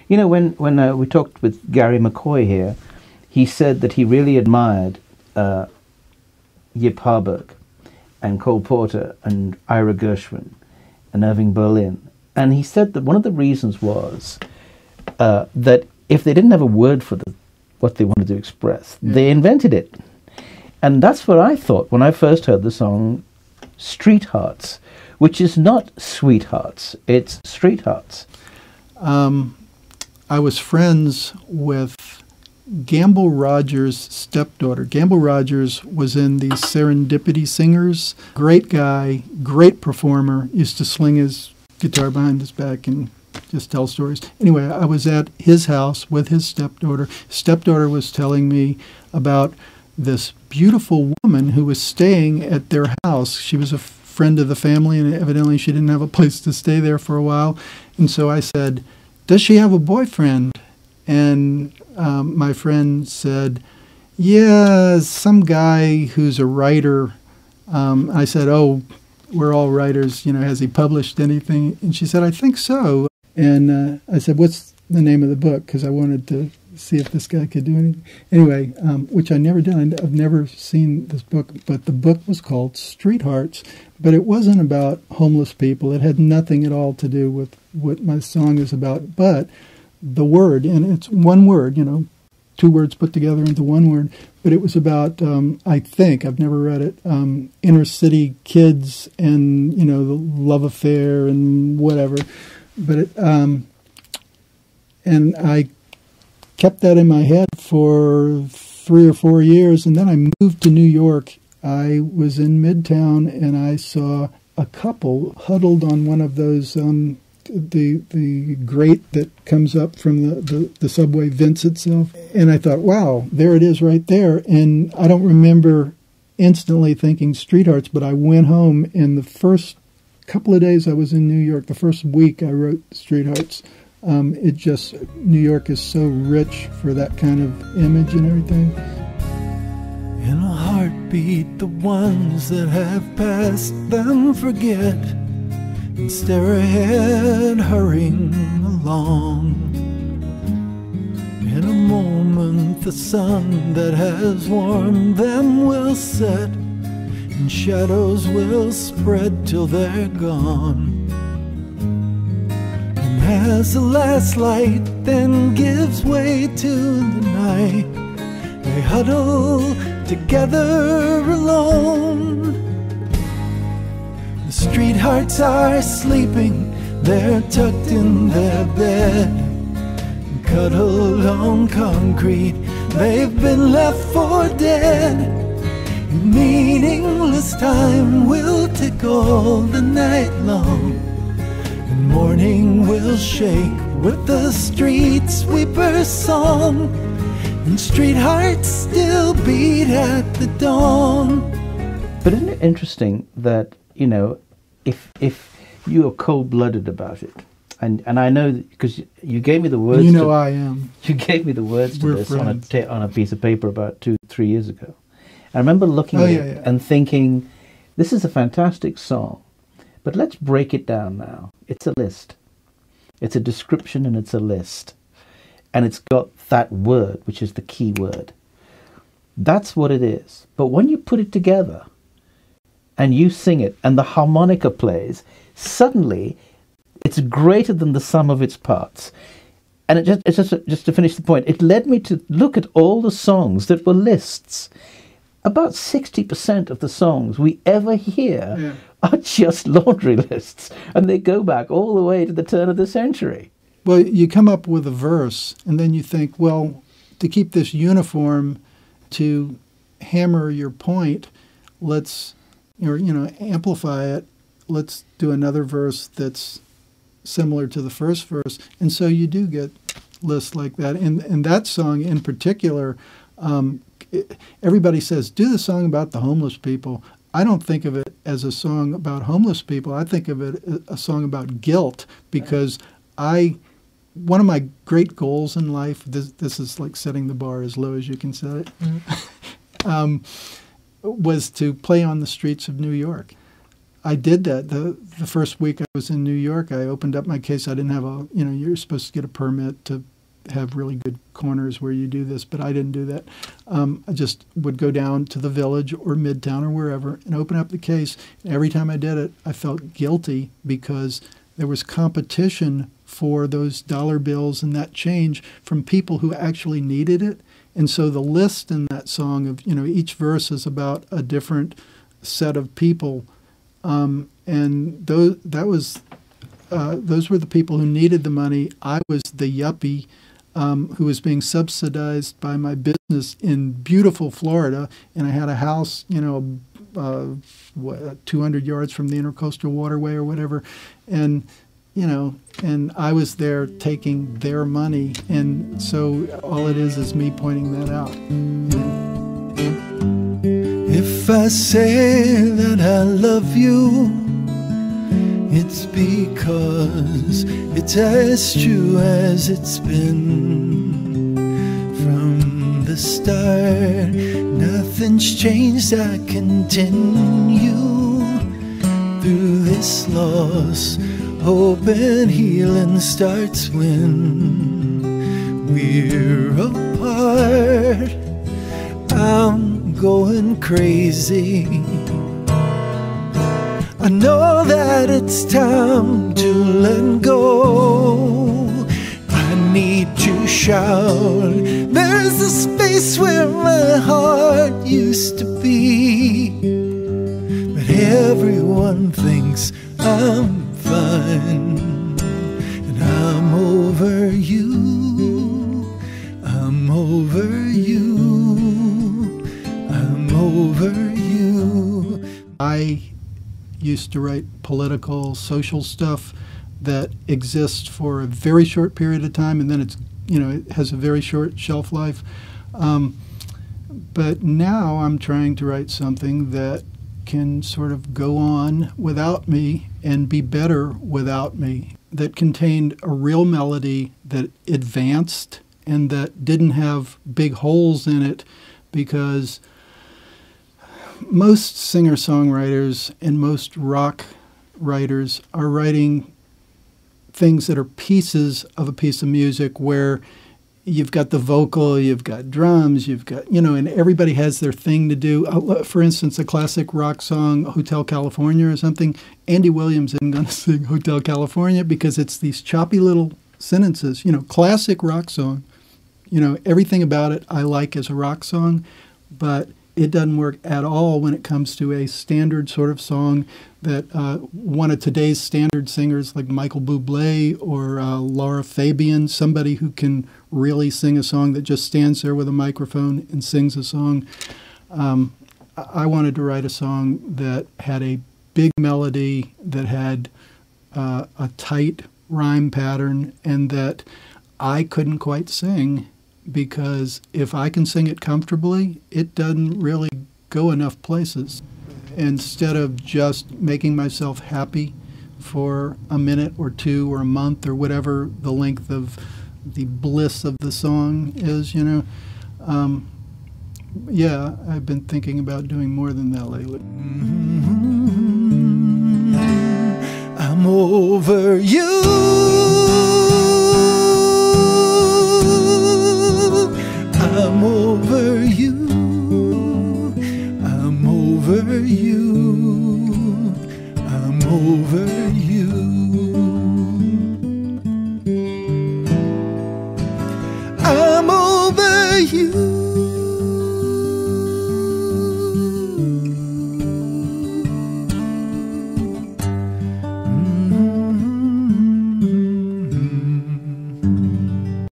You know, when we talked with Gary McCoy here, he said that he really admired Yip Harburg and Cole Porter and Ira Gershwin and Irving Berlin. And he said that one of the reasons was that if they didn't have a word for what they wanted to express, they invented it. And that's what I thought when I first heard the song Street Hearts, which is not Sweethearts, it's Street Hearts. I was friends with Gamble Rogers' stepdaughter. Gamble Rogers was in the Serendipity Singers. Great guy, great performer, used to sling his guitar behind his back and just tell stories. Anyway, I was at his house with his stepdaughter. His stepdaughter was telling me about this beautiful woman who was staying at their house. She was a friend of the family, and evidently she didn't have a place to stay there for a while. And so I said, "Does she have a boyfriend?" And my friend said, "Yeah, some guy who's a writer." I said, "Oh, we're all writers. You know, has he published anything?" And she said, "I think so." And I said, "What's the name of the book?" Because I wanted to see if this guy could do anything. Anyway, which I never did. I've never seen this book, but the book was called Street Hearts. But it wasn't about homeless people. It had nothing at all to do with what my song is about. But the word, and it's one word, you know, two words put together into one word. But it was about, I think, I've never read it, inner city kids and, you know, the love affair and whatever. But it, and I kept that in my head for 3 or 4 years, and then I moved to New York. I was in Midtown, and I saw a couple huddled on one of those, the grate that comes up from the subway vents itself. And I thought, wow, there it is right there. And I don't remember instantly thinking Street Hearts, but I went home, and the first couple of days I was in New York, the first week I wrote Street Hearts. It just, New York is so rich for that kind of image and everything. In a heartbeat, the ones that have passed them forget and stare ahead, hurrying along. In a moment, the sun that has warmed them will set, and shadows will spread till they're gone. As the last light then gives way to the night, they huddle together alone. The street hearts are sleeping, they're tucked in their bed, cuddled on concrete, they've been left for dead. And meaningless time will tick all the night long. Morning will shake with the street sweeper's song, and street hearts still beat at the dawn. But isn't it interesting that, you know, if you are cold-blooded about it, and I know because you gave me the words. You know, I am. You gave me the words to We're this friends. on a piece of paper about 2-3 years ago. I remember looking at it and thinking, this is a fantastic song. But let's break it down now. It's a list. It's a description and it's a list. And it's got that word, which is the key word. That's what it is. But when you put it together and you sing it and the harmonica plays, suddenly it's greater than the sum of its parts. And it's just to finish the point, it led me to look at all the songs that were lists. About 60% of the songs we ever hear are just laundry lists, and they go back all the way to the turn of the century. Well, you come up with a verse, and then you think, well, to keep this uniform, to hammer your point, let's, or, you know, amplify it, let's do another verse that's similar to the first verse. And so you do get lists like that. And that song in particular, everybody says, do the song about the homeless people. I don't think of it as a song about homeless people. I think of it as a song about guilt, because one of my great goals in life, this is like setting the bar as low as you can set it, was to play on the streets of New York. I did that. The first week I was in New York, I opened up my case. I didn't have a, you're supposed to get a permit to have really good corners where you do this, but I didn't do that. I just would go down to the Village or Midtown or wherever and open up the case. And every time I did it, I felt guilty because there was competition for those dollar bills and that change from people who actually needed it. And so the list in that song of, each verse is about a different set of people. And those were the people who needed the money. I was the yuppie who was being subsidized by my business in beautiful Florida, and I had a house, 200 yards from the Intercoastal Waterway or whatever, and I was there taking their money, and so all it is me pointing that out. If I say that I love you, it's because it's as true as it's been from the start. Nothing's changed. I continue through this loss. Hope and healing starts when we're apart. I'm going crazy. I know that it's time to let go. I need to shout. There's a space where my heart used to be, but everyone thinks I'm fine, and I'm over you. I'm over you. I'm over you. I used to write political, social stuff that exists for a very short period of time, and then it's, it has a very short shelf life. But now I'm trying to write something that can sort of go on without me and be better without me, that contained a real melody that advanced and that didn't have big holes in it, because most singer-songwriters and most rock writers are writing things that are pieces of a piece of music where you've got the vocal, you've got drums, you've got, and everybody has their thing to do. For instance, a classic rock song, Hotel California or something, Andy Williams isn't going to sing Hotel California because it's these choppy little sentences, classic rock song. Everything about it I like as a rock song, but it doesn't work at all when it comes to a standard sort of song that one of today's standard singers like Michael Bublé or Laura Fabian, somebody who can really sing a song that just stands there with a microphone and sings a song. I wanted to write a song that had a big melody, that had a tight rhyme pattern, and that I couldn't quite sing, because if I can sing it comfortably, it doesn't really go enough places. Instead of just making myself happy for a minute or two or a month or whatever the length of the bliss of the song is, yeah, I've been thinking about doing more than that lately. I'm over you. I'm over you. I'm over you. I'm over you.